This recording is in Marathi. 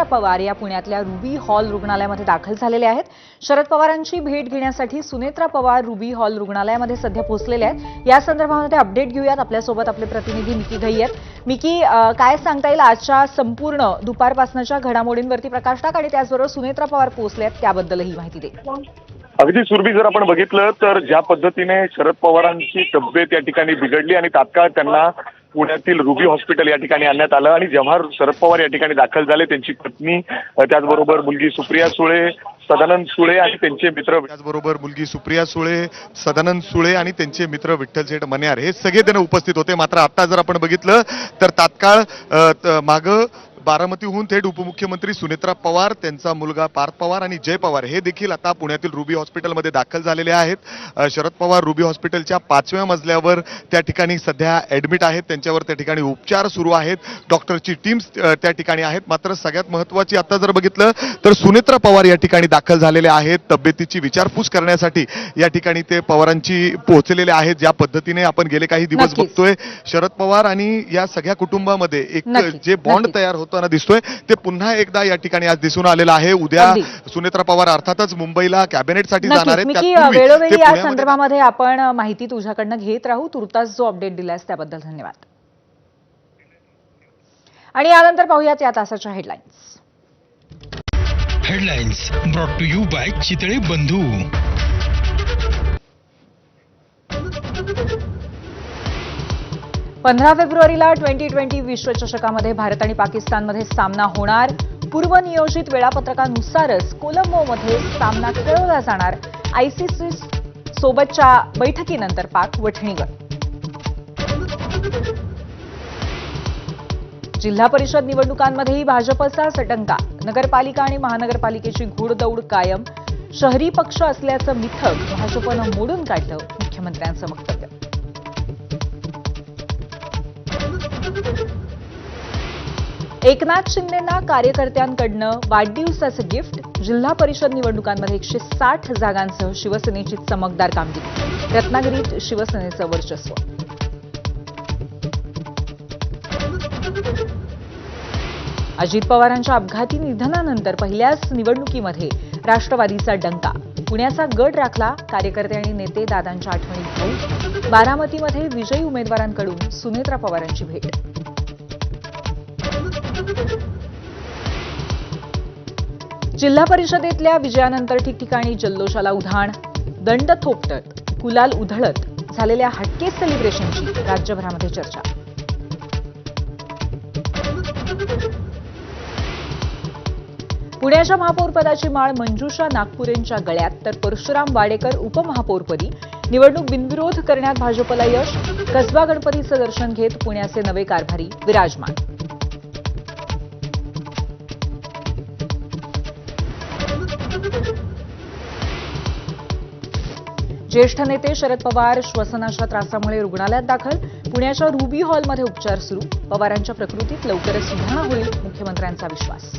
पवार या पुण्यातल्या रुबी हॉल रुग्णालयामध्ये दाखल झालेले आहेत। शरद पवारांची भेट घेण्यासाठी सुनेत्रा पवार रुबी हॉल रुग्णालयामध्ये सध्या पोहोचलेले आहेत। या संदर्भामध्ये अपडेट घेऊयात। आपल्यासोबत आपले प्रतिनिधी मिकी घई आहेत। मिकी, काय सांगता येईल आजच्या संपूर्ण दुपारपासनच्या घडामोडींवरती प्रकाश टाक आणि त्याचबरोबर सुनेत्रा पवार पोहोचले आहेत त्याबद्दलही माहिती दे। अगदी सुरभी, जर आपण बघितलं तर ज्या पद्धतीने शरद पवारांची तब्येत या ठिकाणी बिघडली आणि तात्काळ त्यांना पुण्यातील रुबी हॉस्पिटल या ठिकाणी आणण्यात आलं आणि जेव्हा शरद पवार या ठिकाणी दाखल झाले, त्यांची पत्नी, त्याचबरोबर मुलगी सुप्रिया सुळे, सदानंद सुळे आणि त्यांचे मित्र, त्याचबरोबर मुलगी सुप्रिया सुळे, सदानंद सुळे आणि त्यांचे मित्र विठ्ठल शेठ मण्यार हे सगळे जण उपस्थित होते। मात्र आता जर आपण बघितलं तर तात्काळ मागं बारामतीहून थेट उपमुख्यमंत्री सुनेत्रा पवार, त्यांचा मुलगा पार्थ पवार आणि जय पवार हे देखील आता पुण्यातील रुबी हॉस्पिटलमध्ये दाखल झालेले आहेत। शरद पवार रुबी हॉस्पिटलच्या 5व्या मजल्यावर त्या ठिकाणी सध्या ऍडमिट आहेत। त्यांच्यावर त्या ठिकाणी उपचार सुरू आहेत। डॉक्टरची टीम त्या ठिकाणी आहेत। मात्र सगळ्यात महत्त्वाची आता जर बघितलं तर सुनेत्रा पवार या ठिकाणी दाखल झालेले आहेत। तब्येतीची विचारपूस करण्यासाठी या ठिकाणी ते पवारांची पोहोचलेले आहेत। ज्या पद्धतीने आपण गेले काही दिवस बघतोय शरद पवार आणि या सगळ्या कुटुंबामध्ये एक जे बॉन्ड तयार होतं दिसतोय ते पुन्हा एकदा या ठिकाणी आज दिसून आलेलं आहे। उद्या सुनेत्रा पवार अर्थातच मुंबईला कॅबिनेटसाठी जाणार आहेत। वेळोवेळी या संदर्भामध्ये आपण माहिती तुझ्याकडनं घेत राहू। तुर्तास जो अपडेट दिलास त्याबद्दल धन्यवाद। आणि यानंतर पाहूयात या तासाच्या headlines. Headlines brought to you by Chitale Bandhu. 15 फेब्रुवारीला T20 विश्वचषकामध्ये भारत आणि पाकिस्तानमध्ये सामना होणार। पूर्वनियोजित वेळापत्रकानुसारच कोलंबोमध्ये सामना खेळवला जाणार। आयसीसी सोबतच्या बैठकीनंतर पाक वठणीवर। जिल्हा परिषद निवडणुकांमध्येही भाजपचा सटंका। नगरपालिका आणि महानगरपालिकेची घोडदौड कायम। शहरी पक्ष असल्याचं मिथक भाजपनं मोडून काढलं, मुख्यमंत्र्यांचं वक्तव्य। एकनाथ शिंदेंना कार्यकर्त्यांकडनं वाढदिवसाचं गिफ्ट। जिल्हा परिषद निवडणुकांमध्ये 160 जागांसह शिवसेनेची चमकदार कामगिरी। रत्नागिरीत शिवसेनेचं वर्चस्व। अजित पवारांच्या अपघाती निधनानंतर पहिल्याच निवडणुकीमध्ये राष्ट्रवादीचा डंका। पुण्याचा गड राखला। कार्यकर्ते आणि नेते दादांच्या आठवणीत भाऊ। बारामतीमध्ये विजयी उमेदवारांकडून सुनेत्रा पवारांची भेट। जिल्हा परिषदेतल्या विजयानंतर ठिकठिकाणी जल्लोषाला उधाण। दंड थोपटत, गुलाल उधळत झालेल्या हटके सेलिब्रेशनची राज्यभरामध्ये चर्चा। पुण्याच्या महापौरपदाची माळ मंजुषा नागपुरेंच्या गळ्यात तर परशुराम वाडेकर उपमहापौरपदी। निवडणूक बिनविरोध करण्यात भाजपला यश। कसबा गणपतीचं दर्शन घेत पुण्याचे नवे कारभारी विराजमान। ज्येष्ठ नेते शरद पवार श्वसनाच्या त्रासामुळे रुग्णालयात दाखल। पुण्याच्या रुबी हॉलमध्ये उपचार सुरू। पवारांच्या प्रकृतीत लवकरच सुधारणा होईल, मुख्यमंत्र्यांचा विश्वास।